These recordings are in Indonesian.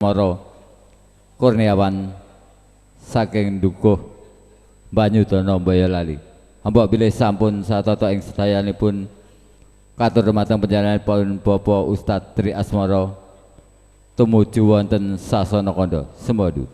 Moro Kurniawan saking Dukuh Banyudana Boyolali. Mbok bilih sampun satata ing sedayanipun katur dumateng panjenenganipun Bapak Ustadz Tri Asmara tumuju wonten sasana kanda. Sembodo.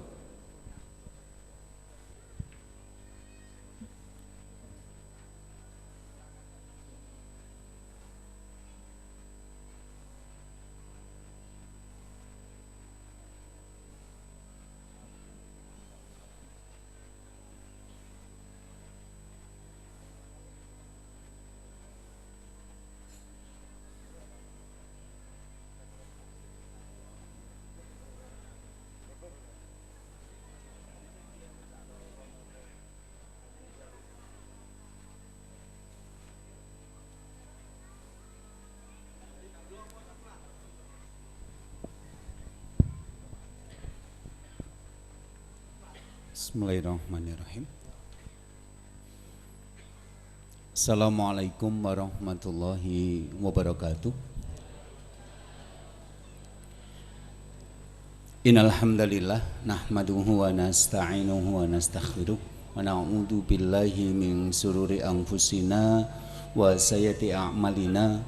Bismillahirrahmanirrahim. Assalamualaikum warahmatullahi wabarakatuh. Innal hamdalillah nahmaduhu wa nasta'inuhu wa nastaghfiruh wa na'udzu billahi min sururi anfusina wa sayyiati a'malina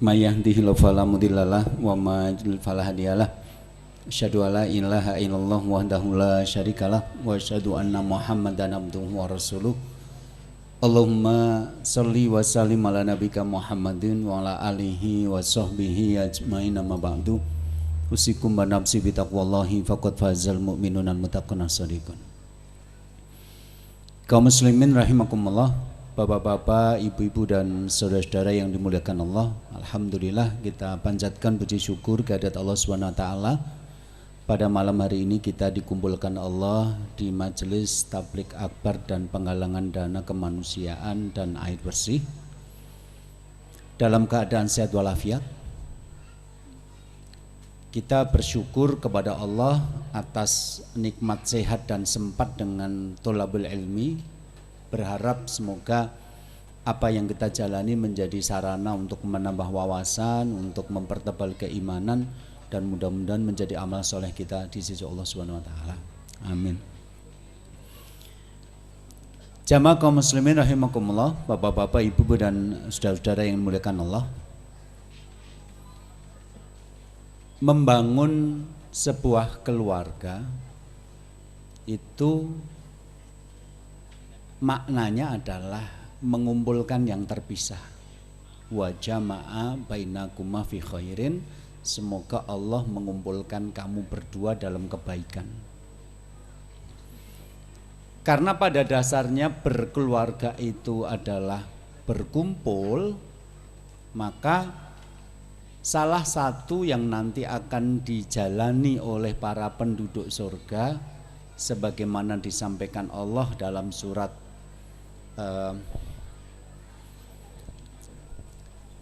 may yahdihillahu fala mudhillalah wa may yudlil fala hadiyalah. Asyhadu alla ilaha illallah wahdahu la syarikalah wa asyhadu anna Muhammadan abduhu wa rasuluh. Allahumma shalli wa sallim ala nabika Muhammadin wa ala alihi wa sahbihi ajmain amma ba'du. Usikum wa nafsi bi taqwallahi faqad fazal mu'minun al muttaqun as-shadiqun. Kaum muslimin rahimakumullah, bapak-bapak, ibu-ibu dan saudara-saudara yang dimuliakan Allah. Alhamdulillah kita panjatkan puji syukur kehadirat Allah Subhanahu wa taala. Pada malam hari ini kita dikumpulkan Allah di majelis tablik akbar dan penggalangan dana kemanusiaan dan air bersih dalam keadaan sehat walafiat. Kita bersyukur kepada Allah atas nikmat sehat dan sempat dengan tholabul ilmi. Berharap semoga apa yang kita jalani menjadi sarana untuk menambah wawasan, untuk mempertebal keimanan, dan mudah-mudahan menjadi amal soleh kita di sisi Allah Subhanahu wa taala. Amin. Jamaah kaum muslimin rahimakumullah, bapak-bapak, ibu dan saudara-saudara yang dimuliakan Allah. Membangun sebuah keluarga itu maknanya adalah mengumpulkan yang terpisah. Wa jama'a bainakuma fi khairin. Semoga Allah mengumpulkan kamu berdua dalam kebaikan. Karena pada dasarnya berkeluarga itu adalah berkumpul, maka salah satu yang nanti akan dijalani oleh para penduduk surga sebagaimana disampaikan Allah dalam surat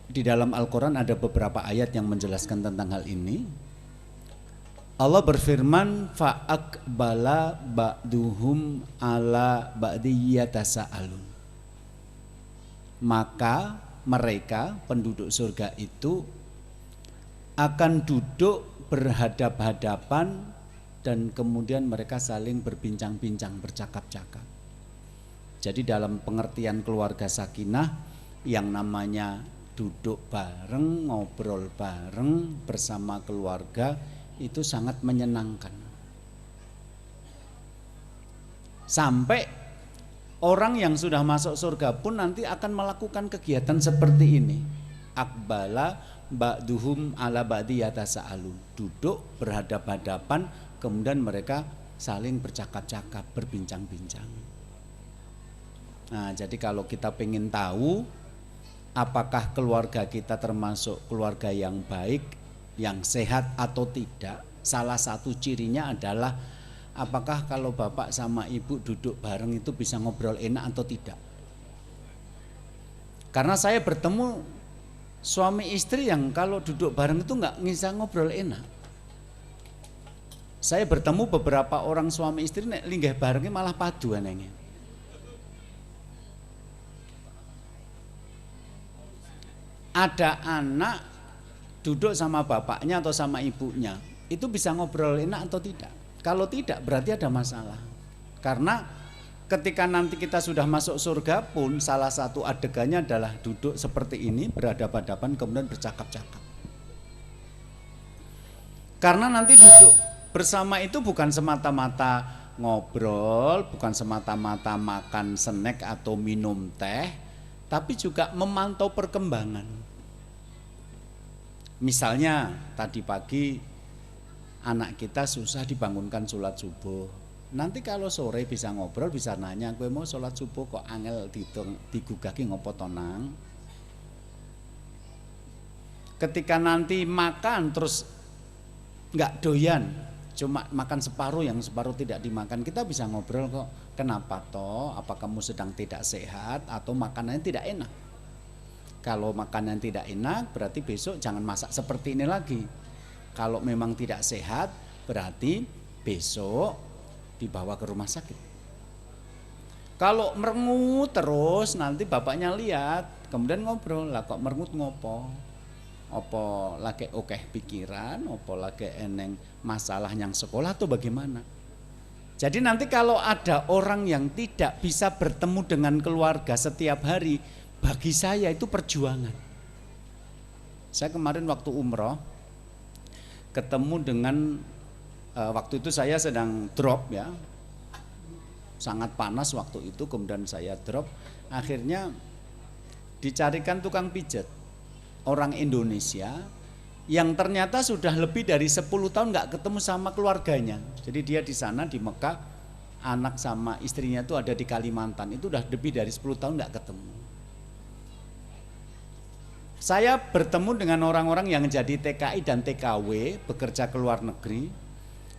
di dalam Al-Quran ada beberapa ayat yang menjelaskan tentang hal ini. Allah berfirman, fa'aqbala ba'duhum ala ba'di yatasa'alun. Maka mereka penduduk surga itu akan duduk berhadap-hadapan dan kemudian mereka saling berbincang-bincang, bercakap-cakap. Jadi dalam pengertian keluarga sakinah yang namanya duduk bareng, ngobrol bareng bersama keluarga itu sangat menyenangkan. Sampai orang yang sudah masuk surga pun nanti akan melakukan kegiatan seperti ini. Aqbala ba'duhum ala ba'di yatasa'alun. Duduk berhadap-hadapan, kemudian mereka saling bercakap-cakap, berbincang-bincang. Nah, jadi kalau kita pengen tahu apakah keluarga kita termasuk keluarga yang baik, yang sehat atau tidak, salah satu cirinya adalah apakah kalau bapak sama ibu duduk bareng itu bisa ngobrol enak atau tidak. Karena saya bertemu suami istri yang kalau duduk bareng itu nggak bisa ngobrol enak. Saya bertemu beberapa orang suami istri nek linggih barengnya malah padu anehnya. Ada anak duduk sama bapaknya atau sama ibunya, itu bisa ngobrol enak atau tidak. Kalau tidak berarti ada masalah. Karena ketika nanti kita sudah masuk surga pun salah satu adegannya adalah duduk seperti ini, berhadapan-hadapan kemudian bercakap-cakap. Karena nanti duduk bersama itu bukan semata-mata ngobrol, bukan semata-mata makan snack atau minum teh, tapi juga memantau perkembangan. Misalnya tadi pagi anak kita susah dibangunkan sholat subuh. Nanti kalau sore bisa ngobrol, bisa nanya, gue mau sholat subuh kok angel digugaki ngopo tonang. Ketika nanti makan terus nggak doyan, cuma makan separuh, yang separuh tidak dimakan, kita bisa ngobrol kok. Kenapa toh? Apa kamu sedang tidak sehat atau makanannya tidak enak? Kalau makanan tidak enak berarti besok jangan masak seperti ini lagi. Kalau memang tidak sehat berarti besok dibawa ke rumah sakit. Kalau merengut terus nanti bapaknya lihat, kemudian ngobrol, lah kok merengut ngopo? Opo lagi okeh pikiran, opo lagi eneng masalah yang sekolah atau bagaimana? Jadi nanti kalau ada orang yang tidak bisa bertemu dengan keluarga setiap hari, bagi saya itu perjuangan. Saya kemarin waktu umroh ketemu dengan waktu itu saya sedang drop ya, sangat panas waktu itu, kemudian saya drop, akhirnya dicarikan tukang pijat orang Indonesia yang ternyata sudah lebih dari 10 tahun nggak ketemu sama keluarganya. Jadi dia di sana di Mekah, anak sama istrinya itu ada di Kalimantan, itu udah lebih dari 10 tahun nggak ketemu. Saya bertemu dengan orang-orang yang jadi TKI dan TKW, bekerja ke luar negeri,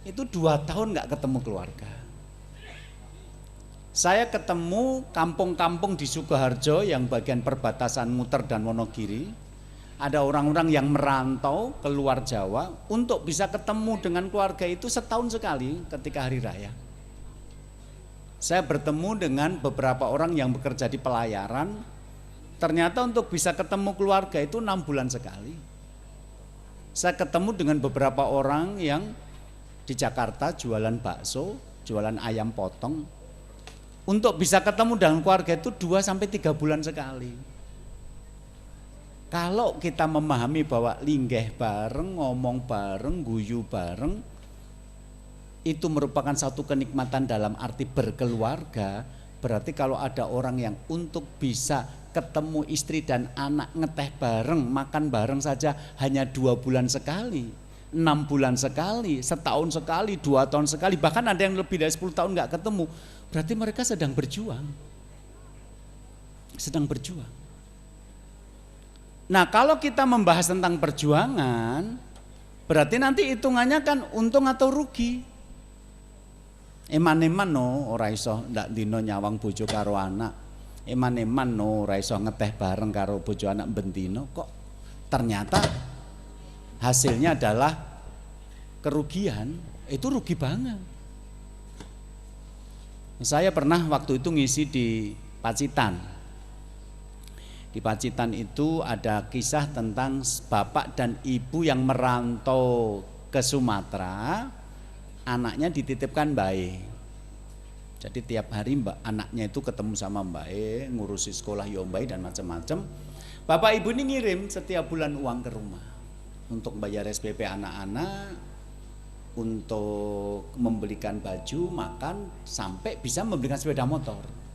itu 2 tahun nggak ketemu keluarga. Saya ketemu kampung-kampung di Sukoharjo yang bagian perbatasan Muter dan Wonogiri. Ada orang-orang yang merantau ke luar Jawa untuk bisa ketemu dengan keluarga itu setahun sekali ketika hari raya. Saya bertemu dengan beberapa orang yang bekerja di pelayaran. Ternyata untuk bisa ketemu keluarga itu 6 bulan sekali. Saya ketemu dengan beberapa orang yang di Jakarta jualan bakso, jualan ayam potong. Untuk bisa ketemu dengan keluarga itu 2-3 bulan sekali. Kalau kita memahami bahwa linggih bareng, ngomong bareng, guyu bareng, itu merupakan satu kenikmatan dalam arti berkeluarga, berarti kalau ada orang yang untuk bisa ketemu istri dan anak, ngeteh bareng, makan bareng saja hanya 2 bulan sekali, 6 bulan sekali, setahun sekali, 2 tahun sekali, bahkan ada yang lebih dari 10 tahun nggak ketemu, berarti mereka sedang berjuang. Sedang berjuang. Nah, kalau kita membahas tentang perjuangan, berarti nanti hitungannya kan untung atau rugi. Eman-eman no ora iso ndak dino nyawang bojo karo anak. Eman-eman no ora iso ngeteh bareng karo bojo anak bendino, kok ternyata hasilnya adalah kerugian. Itu rugi banget. Saya pernah waktu itu ngisi di Pacitan. Di Pacitan itu ada kisah tentang bapak dan ibu yang merantau ke Sumatera, anaknya dititipkan baik. Jadi tiap hari anaknya itu ketemu sama Mbak ngurusi sekolah ya Mbak dan macam-macam. Bapak ibu ini ngirim setiap bulan uang ke rumah untuk bayar SPP anak-anak, untuk membelikan baju, makan, sampai bisa membelikan sepeda motor.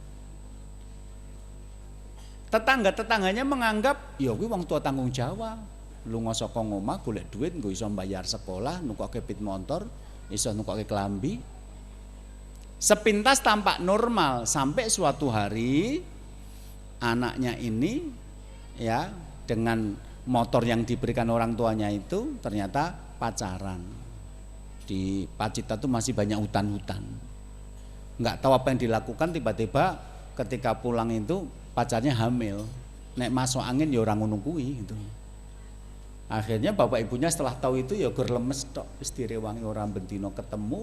Tetangga-tetangganya menganggap, ya kuwi wong tua tanggung jawab. Lunga saka omah golek duit nggo iso bayar sekolah, nukokke pit motor, iso nukokke klambi. Sepintas tampak normal sampai suatu hari anaknya ini ya dengan motor yang diberikan orang tuanya itu ternyata pacaran. Di Pacitan itu masih banyak hutan-hutan. Nggak tahu apa yang dilakukan, tiba-tiba ketika pulang itu pacarnya hamil. Nek masuk angin ya orang ngono kuwi gitu. Akhirnya bapak ibunya setelah tahu itu ya gur lemes tok, wis direwangi orang bendino ketemu,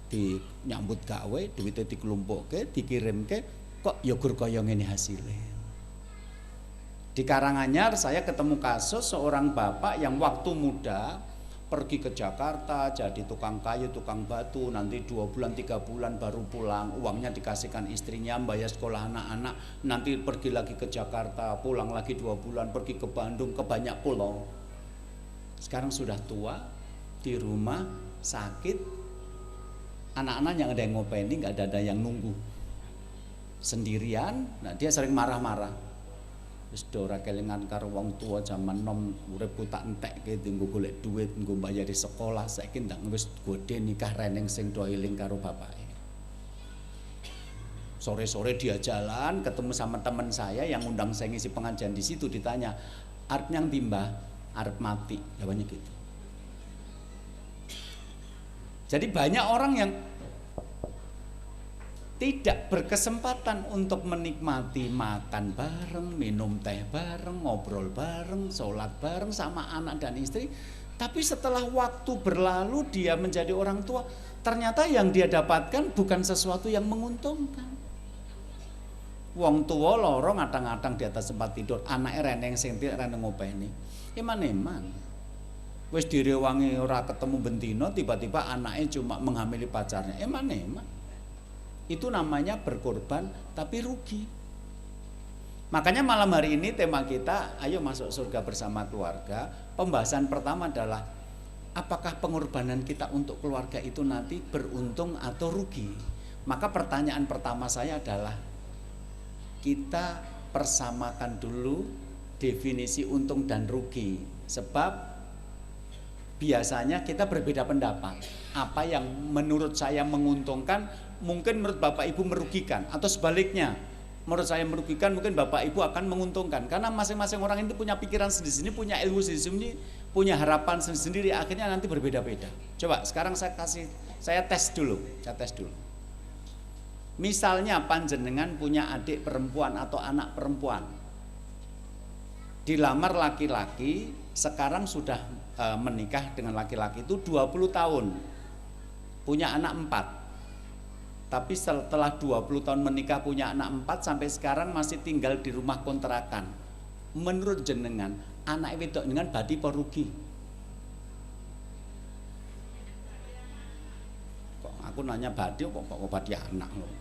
di nyambut gawe, duitnya dikelumpukke, dikirimke, kok ya gur kaya ngene hasilnya. Di Karanganyar saya ketemu kasus seorang bapak yang waktu muda pergi ke Jakarta jadi tukang kayu, tukang batu, nanti 2 bulan 3 bulan baru pulang, uangnya dikasihkan istrinya, bayar sekolah anak-anak, nanti pergi lagi ke Jakarta, pulang lagi 2 bulan, pergi ke Bandung, ke banyak pulau. Sekarang sudah tua, di rumah, sakit, anak-anaknya nggak ada yang ngopeni, nggak ada yang nunggu, sendirian. Nah dia sering marah-marah. Wis ora kelingan karo wong tua zaman nom uripku tak entek gitu, nggo golek duit, nggo mbayari sekolah, saiki ndak wis gede nikah reneng sing do eling karo bapake. Sore-sore dia jalan ketemu sama teman saya yang undang saya ngisi pengajian di situ, ditanya, "Arep nyang timbah?" "Arep mati." Jawabannya gitu. Jadi banyak orang yang tidak berkesempatan untuk menikmati makan bareng, minum teh bareng, ngobrol bareng, sholat bareng sama anak dan istri. Tapi setelah waktu berlalu dia menjadi orang tua, ternyata yang dia dapatkan bukan sesuatu yang menguntungkan. Wong tua loro ngatang-ngatang di atas tempat tidur, anaknya reneng sentil reneng ngopeni. Eman-eman. Wis direwangi ora ketemu bentino, tiba-tiba anaknya cuma menghamili pacarnya. Eman-eman. Itu namanya berkorban tapi rugi. Makanya malam hari ini tema kita, ayo masuk surga bersama keluarga. Pembahasan pertama adalah apakah pengorbanan kita untuk keluarga itu nanti beruntung atau rugi. Maka pertanyaan pertama saya adalah, kita persamakan dulu definisi untung dan rugi. Sebab biasanya kita berbeda pendapat. Apa yang menurut saya menguntungkan mungkin menurut Bapak Ibu merugikan, atau sebaliknya, menurut saya merugikan mungkin Bapak Ibu akan menguntungkan, karena masing-masing orang itu punya pikiran sendiri-sendiri, punya ilmu sendiri-sendiri, punya harapan sendiri-sendiri, akhirnya nanti berbeda-beda. Coba sekarang saya tes dulu. Misalnya panjenengan punya adik perempuan atau anak perempuan, dilamar laki-laki, sekarang sudah menikah dengan laki-laki itu 20 tahun, punya anak 4. Tapi setelah 20 tahun menikah punya anak 4, sampai sekarang masih tinggal di rumah kontrakan. Menurut jenengan, anak wedok dengan badi apa rugi? Kok aku nanya badi kok badi anak loh.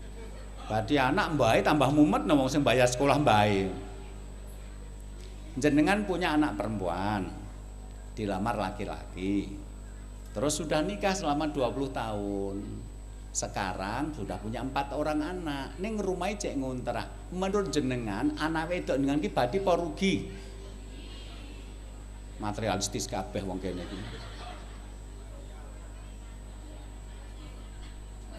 Badi anak mbae tambah mumet wong sing bayar sekolah mbae. Jenengan punya anak perempuan, dilamar laki-laki. Terus sudah nikah selama 20 tahun. Sekarang sudah punya 4 orang anak. Ning rumahnya cek ngontrak. Menurut jenengan anak wedok dengan ki badi apa rugi? Materialistis kabeh wong kene iki.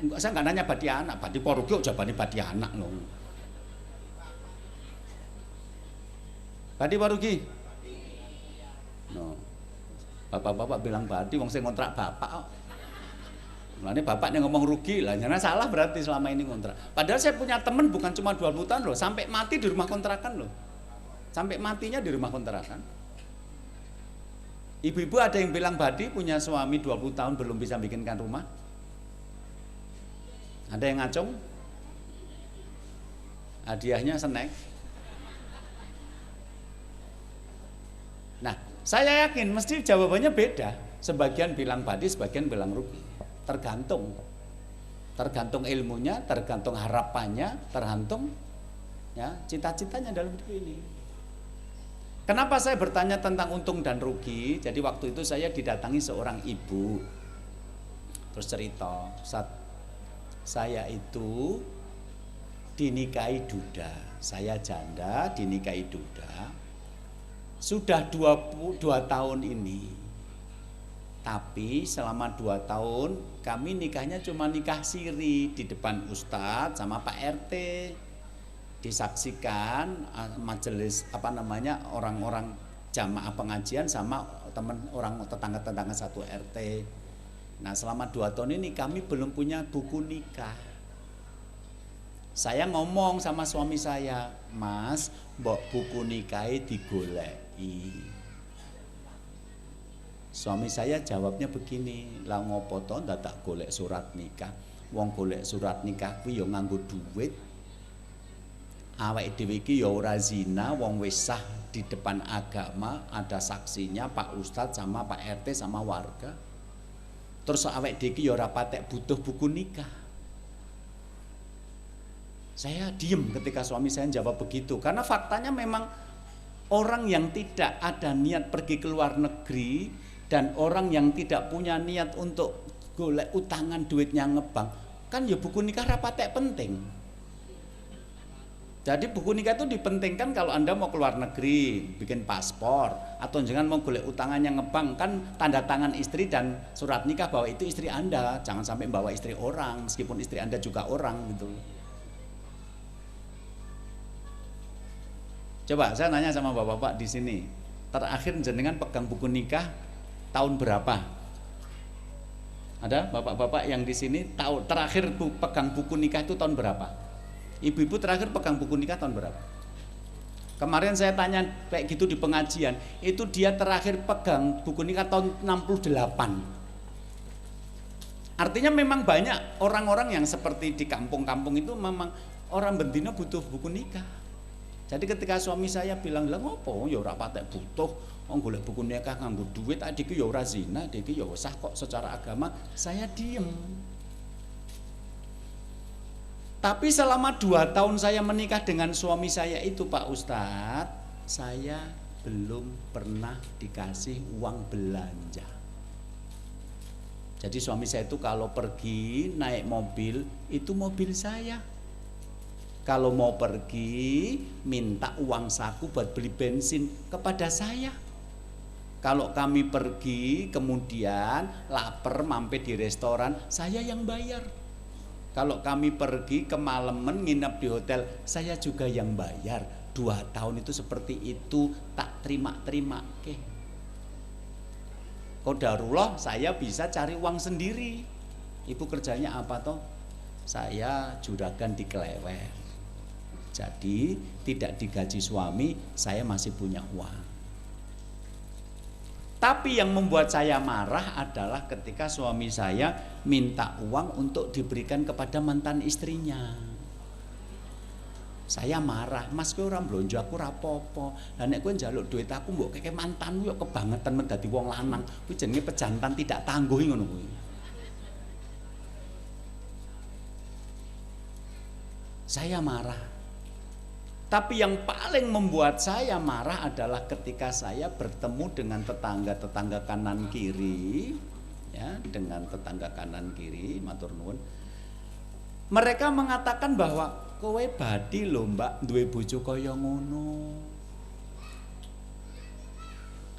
Enggak, saya nggak nanya badi anak, badi apa rugi kok jawabane badi anak loh. Badi apa rugi? No. Bapak-bapak bilang badi, wong sing ngontrak bapak kok. Mulane bapaknya ngomong rugi lah, jangan salah berarti selama ini kontrak. Padahal saya punya teman bukan cuma 20 tahun loh, sampai mati di rumah kontrakan loh. Sampai matinya di rumah kontrakan. Ibu-ibu ada yang bilang badi punya suami 20 tahun belum bisa bikinkan rumah? Ada yang ngacung? Hadiahnya snack. Nah, saya yakin mesti jawabannya beda. Sebagian bilang badi, sebagian bilang rugi. Tergantung ilmunya, tergantung harapannya, tergantung ya cita-citanya dalam hidup ini. Kenapa saya bertanya tentang untung dan rugi? Jadi waktu itu saya didatangi seorang ibu, terus cerita, saat saya itu dinikahi duda, saya janda dinikahi duda, sudah 22 tahun ini. Tapi selama 2 tahun kami nikahnya cuma nikah siri di depan Ustadz sama Pak RT. Disaksikan majelis orang-orang jamaah pengajian sama teman orang tetangga-tetangga satu RT. Nah selama 2 tahun ini kami belum punya buku nikah. Saya ngomong sama suami saya, Mas, mbok buku nikahnya digoleki. Suami saya jawabnya begini, lah ngopo to ndak tak golek surat nikah. Wong golek surat nikah kuwi ya nganggo duit. awake dhewe iki ya ora zina, wong wis sah di depan agama, ada saksinya Pak Ustadz sama Pak RT sama warga. Terus awake dhewe iki ya ora patek butuh buku nikah. Saya diem ketika suami saya jawab begitu, karena faktanya memang orang yang tidak ada niat pergi ke luar negeri dan orang yang tidak punya niat untuk golek utangan duitnya ngebank, kan ya buku nikah rapatek penting. Jadi buku nikah itu dipentingkan kalau Anda mau keluar negeri, bikin paspor, atau jangan mau golek utangannya ngebank, kan tanda tangan istri dan surat nikah bahwa itu istri Anda. Jangan sampai bawa istri orang, meskipun istri Anda juga orang gitu. Coba saya nanya sama bapak-bapak di sini, terakhir jenengan pegang buku nikah tahun berapa? Ada bapak-bapak yang di sini tahu terakhir pegang buku nikah itu tahun berapa? Ibu-ibu terakhir pegang buku nikah tahun berapa? Kemarin saya tanya kayak gitu di pengajian, itu dia terakhir pegang buku nikah tahun 68. Artinya memang banyak orang-orang yang seperti di kampung-kampung itu memang orang bendino butuh buku nikah. Jadi ketika suami saya bilang, "Lah ngopo ya ora patek butuh, wong golek buku nikah nganggo duit, adik ya ora zina, adik ya sah kok secara agama." Saya diem. Tapi selama 2 tahun saya menikah dengan suami saya itu Pak Ustadz, saya belum pernah dikasih uang belanja. Jadi suami saya itu kalau pergi naik mobil, itu mobil saya. Kalau mau pergi minta uang saku buat beli bensin kepada saya. Kalau kami pergi kemudian lapar mampir di restoran, saya yang bayar. Kalau kami pergi kemalaman nginep di hotel, saya juga yang bayar. 2 tahun itu seperti itu, tak terima-terima. Oke. Qadarullah saya bisa cari uang sendiri. Ibu kerjanya apa toh? Saya juragan di Klewer. Jadi tidak digaji suami, saya masih punya uang. Tapi yang membuat saya marah adalah ketika suami saya minta uang untuk diberikan kepada mantan istrinya. Saya marah, "Mas kowe ora blonjo aku ora apa-apa. Lah nek kowe njaluk duit aku mbok keke mantanmu yo kebangetan men dadi wong lanang. Kuwi jenenge pejantan tidak tangguh ngono kuwi." Saya marah. Tapi yang paling membuat saya marah adalah ketika saya bertemu dengan tetangga-tetangga kanan kiri, ya, dengan tetangga kanan kiri, matur nuwun. Mereka mengatakan bahwa kowe badi lho Mbak duwe bojo kaya ngono.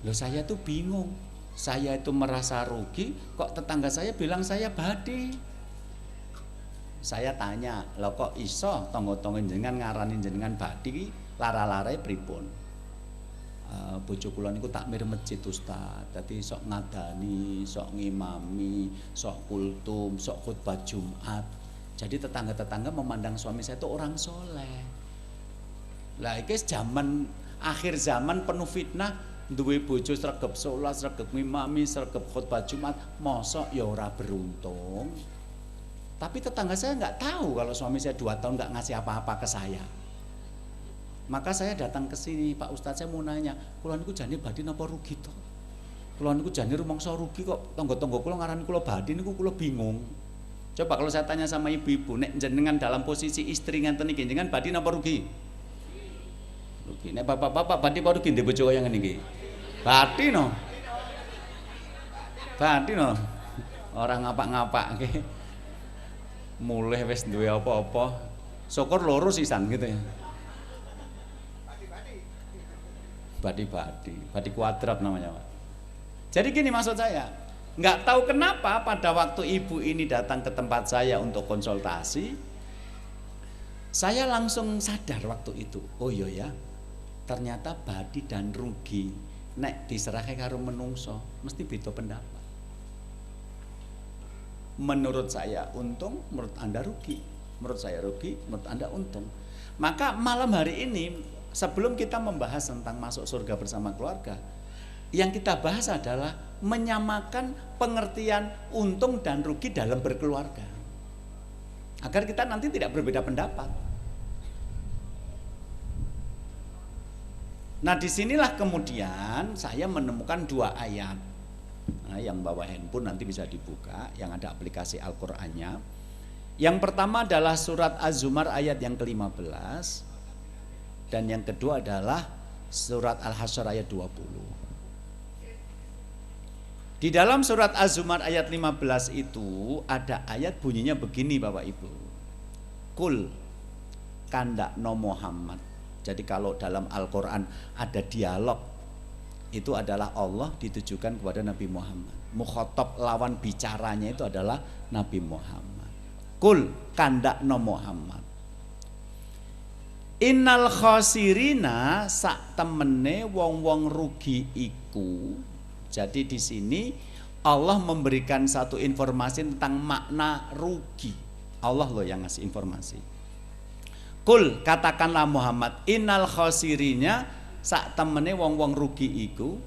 Loh saya tuh bingung. Saya itu merasa rugi, kok tetangga saya bilang saya badi. Saya tanya, "Lho kok iso tangga-tangga jenengan ngarani jenengan badi lara-lare pripun?" Bojo kula niku takmir masjid Ustaz. Dadi sok ngadani, sok ngimami, sok kultum, sok khutbah Jumat. Jadi tetangga-tetangga memandang suami saya itu orang soleh. Lah iki zaman akhir zaman penuh fitnah, duwe bojo sregep salat, sregep ngimami, sregep khutbah Jumat, mosok ya ora beruntung. Tapi tetangga saya nggak tahu kalau suami saya 2 tahun nggak ngasih apa-apa ke saya. Maka saya datang ke sini, "Pak Ustadz, saya mau nanya, kula niku jane badhe napa rugi to? Kula niku jane rumangsa rugi kok tangga-tangga kula ngarani kula badhe niku kula bingung." Coba kalau saya tanya sama ibu-ibu, nek jenengan dalam posisi istri ngenten iki, jenengan badhe napa rugi? Rugi. Nek bapak-bapak badhe apa rugi ndek bojo kaya ngene iki? Badhe no. Badhe no. Ora ngapak-ngapak. Mulai wis duwe apa-apa, syukur loro sisan gitu ya. Badi kuadrat namanya Pak. Jadi gini maksud saya, nggak tahu kenapa pada waktu ibu ini datang ke tempat saya untuk konsultasi, saya langsung sadar waktu itu, oh iya ya, ternyata badi dan rugi nek diserahke karo menungso mesti beda pendapat. Menurut saya untung, menurut Anda rugi. Menurut saya rugi, menurut Anda untung. Maka malam hari ini sebelum kita membahas tentang masuk surga bersama keluarga, yang kita bahas adalah menyamakan pengertian untung dan rugi dalam berkeluarga. Agar kita nanti tidak berbeda pendapat. Nah disinilah kemudian saya menemukan dua ayat. Nah, yang bawa handphone nanti bisa dibuka, yang ada aplikasi Al-Qur'annya. Yang pertama adalah surat Az-Zumar ayat yang ke-15, dan yang kedua adalah surat Al-Hasyr ayat 20. Di dalam surat Az-Zumar ayat 15 itu ada ayat bunyinya begini Bapak Ibu. Kul kandakno Muhammad. Jadi kalau dalam Al-Qur'an ada dialog, itu adalah Allah ditujukan kepada Nabi Muhammad. Mukhotob lawan bicaranya itu adalah Nabi Muhammad. Kul kandakno Muhammad. Innal khosirina sak temene wong-wong rugi iku. Jadi di sini Allah memberikan satu informasi tentang makna rugi. Allah loh yang ngasih informasi. Kul katakanlah Muhammad, innal khosirinya sak temene wong-wong rugi iku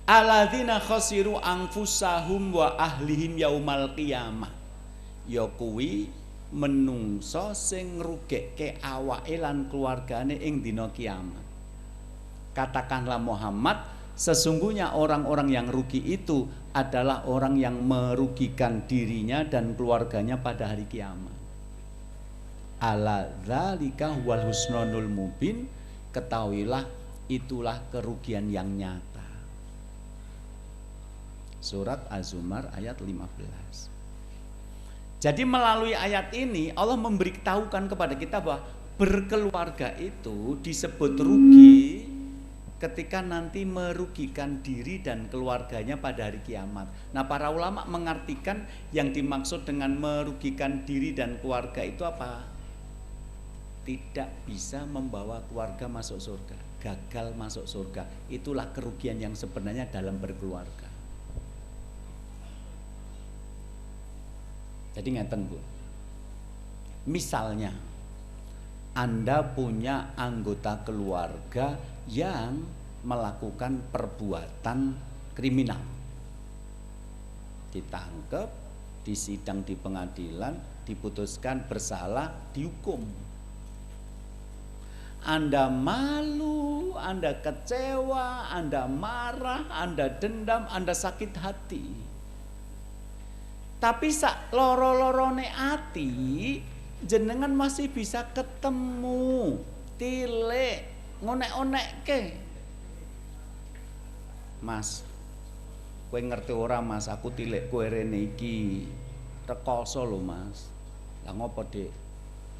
alladzina khosiru anfusahum wa ahlihim yaumal qiyamah. Ya kuwi menungso sing ngrugekke awake lan keluargane ing dina kiamat. Katakanlah Muhammad, sesungguhnya orang-orang yang rugi itu adalah orang yang merugikan dirinya dan keluarganya pada hari kiamat. Ala dzalika wal husnul mubin, ketahuilah itulah kerugian yang nyata. Surat Az-Zumar ayat 15. Jadi melalui ayat ini Allah memberitahukan kepada kita bahwa berkeluarga itu disebut rugi ketika nanti merugikan diri dan keluarganya pada hari kiamat. Nah, para ulama mengartikan yang dimaksud dengan merugikan diri dan keluarga itu apa? Tidak bisa membawa keluarga masuk surga, gagal masuk surga. Itulah kerugian yang sebenarnya dalam berkeluarga. Jadi ngeten Bu, misalnya Anda punya anggota keluarga yang melakukan perbuatan kriminal, ditangkap, disidang di pengadilan, diputuskan bersalah, dihukum. Anda malu, Anda kecewa, Anda marah, Anda dendam, Anda sakit hati. Tapi sak loro-lorone ati jenengan masih bisa ketemu, tilik, ngonek-onekke. Mas, kowe ngerti ora Mas, aku tilik kowe rene iki. Rekoso lho Mas. Lah ngopo Dik?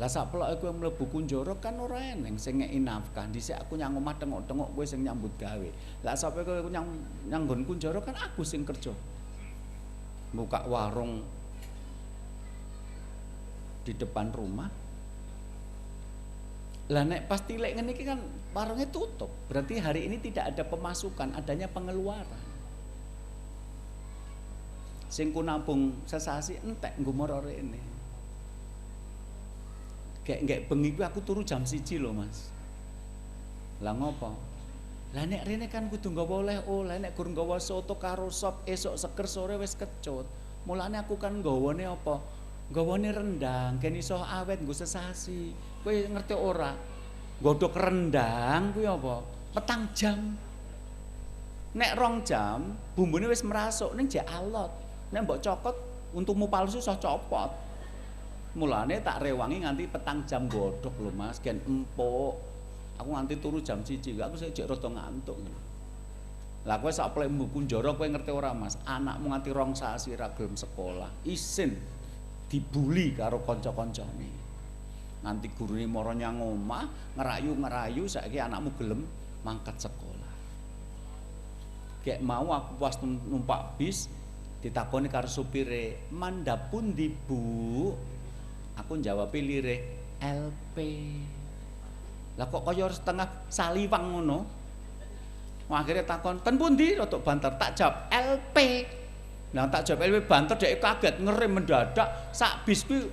Lah sak peloke kowe mlebu kunjara kan ora eneng sing ngeki nafkah. Dhisik aku nyang omah tengok-tengok kowe sing nyambut gawe. Lah sampe kowe nyang nggon kunjara kan aku sing kerja. Buka warung di depan rumah. Lah nek pas tilik ngene iki kan warungnya tutup. Berarti hari ini tidak ada pemasukan, adanya pengeluaran. Sing ku nabung sesasi entek nggo moro rene. Gek bengi ku aku turu jam 1 lho Mas. Lah ngopo? Lah nek rene kan kudu nggawa oleh-oleh, nek gur nggawa soto karo sop esuk seger sore wis kecut. Mulane aku kan nggawane apa? Nggawane rendang, ken iso awet nggo sesasi. Kowe ngerti ora? Godhog rendang kuwi apa? Petang jam. Nek 2 jam bumbune wis merasuk ning jek alot. Nek mbok cokot untukmu palsu iso copot. Mulane tak rewangi nganti petang jam godhog lho Mas, gen empuk. Aku nganti turu jam 1, aku sik jek rada ngantuk. Lah kowe sak plekmu kunjara kowe ngerti ora Mas, anakmu nganti 2 sasi ra gelem sekolah, isin dibuli karo kanca-kancane. Nanti gurune mara nyang omah, ngerayu-ngerayu saiki anakmu gelem mangkat sekolah. Kayak mau aku pas numpak bis ditakoni karo supire, "Mandhap pundi, Bu?" Aku njawab lirih, "LP." Lah kok kaya setengah saliwang ngono. Akhirnya takon, "Ten pundi?" Rodok banter, tak jawab LP. Nah tak jawab LP banter dhek kaget ngerem mendadak sak bis kuwi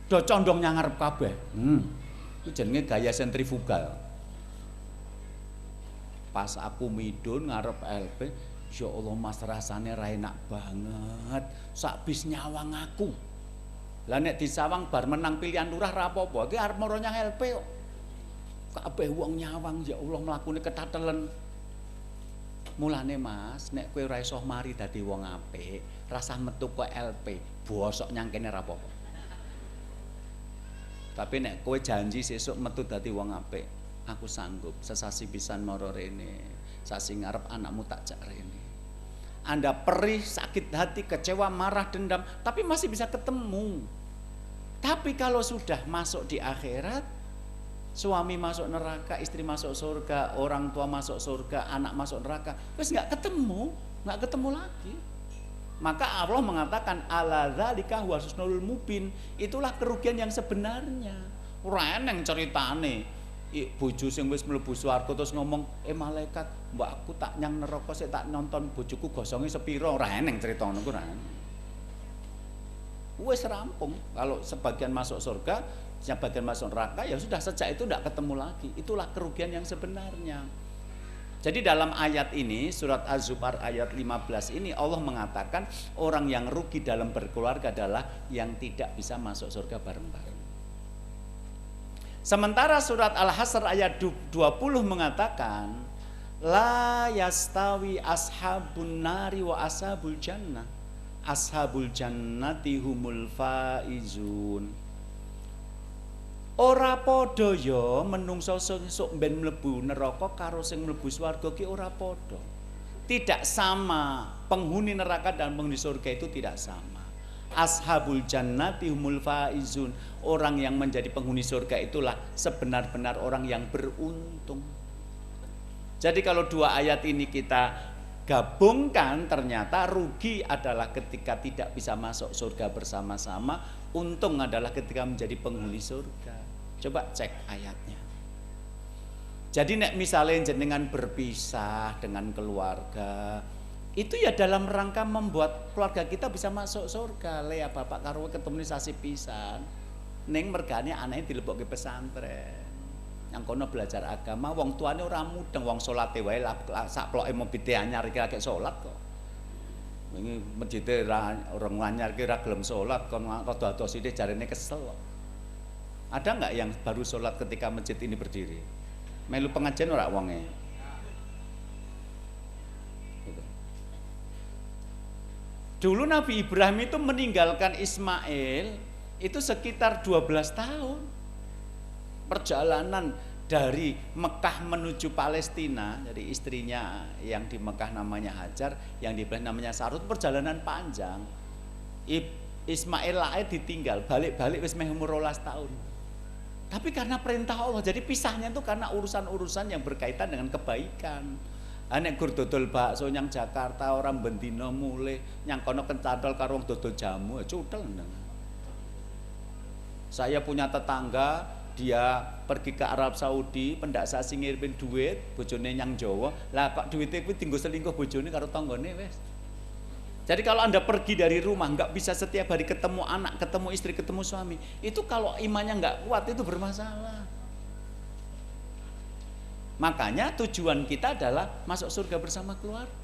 do condong nyang ngarep kabeh. Ku jenenge gaya sentrifugal. Pas aku midun ngarep LP, ya Allah Mas rasane ra enak banget. Sak bis nyawang aku. Lah nek disawang bar menang pilihan lurah ra apa-apa, iki arep mara nyang LP kok. kabeh wong nyawang ya Allah mlakune ketatelen. Mulane Mas, nek kowe ora iso mari dadi wong apik, rasah metu kok LP, bosok nyangkene ra apa-apa. Tapi nek kowe janji sesuk metu dadi wong apik, aku sanggup sesasi pisan mara rene, sasi ngarep anakmu tak jak rene. Anda perih, sakit hati, kecewa, marah, dendam, tapi masih bisa ketemu. Tapi kalau sudah masuk di akhirat, suami masuk neraka, istri masuk surga, orang tua masuk surga, anak masuk neraka, wis nggak ketemu lagi. Maka Allah mengatakan ala dzalika huwa husnul mubin, itulah kerugian yang sebenarnya. Ora eneng ceritane bojo sing wis mlebu swarga terus ngomong, malaikat, mbak aku tak nyang neraka sik tak nonton bojoku gosonge sepiro, ora eneng cerita ngono ku ora. Wis rampung, kalau sebagian masuk surga, sebagian masuk neraka, ya sudah sejak itu tidak ketemu lagi. Itulah kerugian yang sebenarnya. Jadi dalam ayat ini, surat Az-Zumar ayat 15 ini Allah mengatakan orang yang rugi dalam berkeluarga adalah yang tidak bisa masuk surga bareng-bareng. Sementara surat Al-Hasr ayat 20 mengatakan la yastawi ashabun nari wa ashabul jannah. Ashabul jannati humul faizun. Ora padha ya menungso sesuk ben mlebu neraka karo sing mlebu swarga ki ora padha. Tidak sama, penghuni neraka dan penghuni surga itu tidak sama. Ashabul jannati humul faizun. Orang yang menjadi penghuni surga itulah sebenar-benar orang yang beruntung. Jadi kalau dua ayat ini kita gabungkan, ternyata rugi adalah ketika tidak bisa masuk surga bersama-sama, untung adalah ketika menjadi penghuni surga. Coba cek ayatnya. Jadi nek misalnya jenengan berpisah dengan keluarga, itu ya dalam rangka membuat keluarga kita bisa masuk surga. Lea bapak karo ketemu sasi pisan, ning mergane anake dilebokke pesantren. Yang kono belajar agama, wong tuane ora mudeng, wong salate wae sakploke mobite anyar iki lagi salat kok. Wingi masjide orang anyar iki ora gelem salat, kon rada adoh sithik jarene kesel kok. Ada enggak yang baru salat ketika masjid ini berdiri? Melu pengajian ora wonge? Dulu Nabi Ibrahim itu meninggalkan Ismail itu sekitar 12 tahun. Perjalanan dari Mekah menuju Palestina, jadi istrinya yang di Mekah namanya Hajar, yang di Palestina namanya Sarut, perjalanan panjang. Ismail lahir ditinggal, balik-balik wis meh umur 12 tahun. Tapi karena perintah Allah, jadi pisahnya itu karena urusan-urusan yang berkaitan dengan kebaikan. Nek gur dodol bakso nyang Jakarta orang bendino mulih, nyang kono kencantol karo wong dodol jamu, cutel. Saya punya tetangga, dia pergi ke Arab Saudi, pendak sasi ngirimin duit, bojone nyang Jawa, lah kok duitnya kuwi tinggal selingkuh bojone karo tanggane wes. Jadi kalau Anda pergi dari rumah nggak bisa setiap hari ketemu anak, ketemu istri, ketemu suami, itu kalau imannya nggak kuat itu bermasalah. Makanya tujuan kita adalah masuk surga bersama keluarga.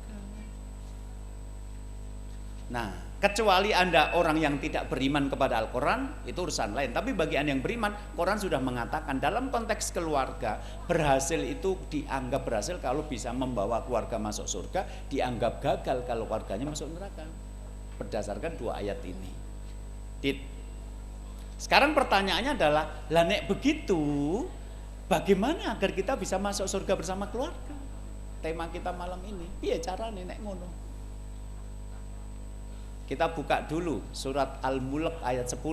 Nah, kecuali Anda orang yang tidak beriman kepada Al-Quran, itu urusan lain. Tapi bagi Anda yang beriman, Quran sudah mengatakan dalam konteks keluarga, berhasil itu dianggap berhasil kalau bisa membawa keluarga masuk surga, dianggap gagal kalau keluarganya masuk neraka. Berdasarkan dua ayat ini. Sekarang pertanyaannya adalah, lah nek begitu, bagaimana agar kita bisa masuk surga bersama keluarga? Tema kita malam ini, piye carane nek ngono? Kita buka dulu surat Al-Mulk ayat 10.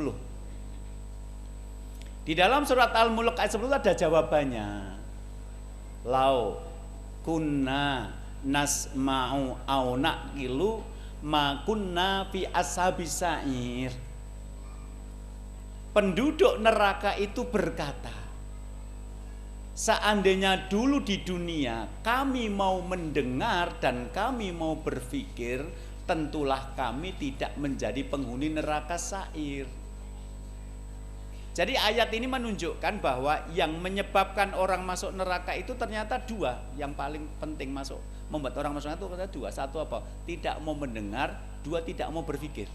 Di dalam surat Al-Mulk ayat 10 ada jawabannya. Lau kunna nasma'u au naqilu ma kunna fi ashabis sa'ir. Penduduk neraka itu berkata, seandainya dulu di dunia kami mau mendengar dan kami mau berpikir, tentulah kami tidak menjadi penghuni neraka sa'ir. Jadi ayat ini menunjukkan bahwa yang menyebabkan orang masuk neraka itu ternyata dua. Yang paling penting membuat orang masuk neraka itu ternyata dua. Satu apa? Tidak mau mendengar, dua tidak mau berpikir.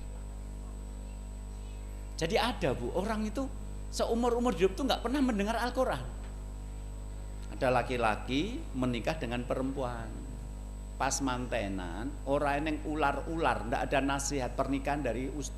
Jadi ada orang itu seumur-umur hidup itu nggak pernah mendengar Al-Quran. Ada laki-laki menikah dengan perempuan. Pas mantenan, orang yang ular-ular, ndak ada nasihat pernikahan dari ustaz.